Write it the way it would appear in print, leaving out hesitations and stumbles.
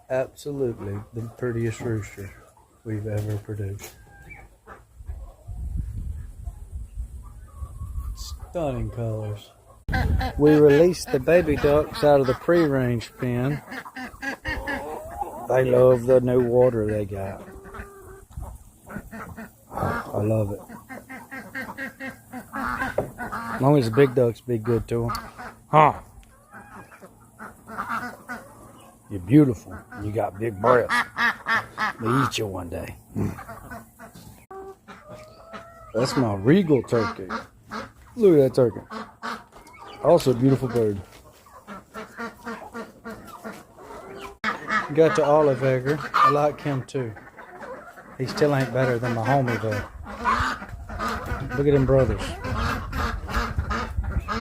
Absolutely the prettiest rooster we've ever produced. Stunning colors. We released the baby ducks out of the pre-range pen. They love the new water they got. I love it. As long as the big ducks be good to them. Huh? You're beautiful. You got big breasts. They eat you one day. That's my regal turkey. Look at that turkey. Also a beautiful bird. Got the olive egger. I like him too. He still ain't better than my homie though. Look at them brothers.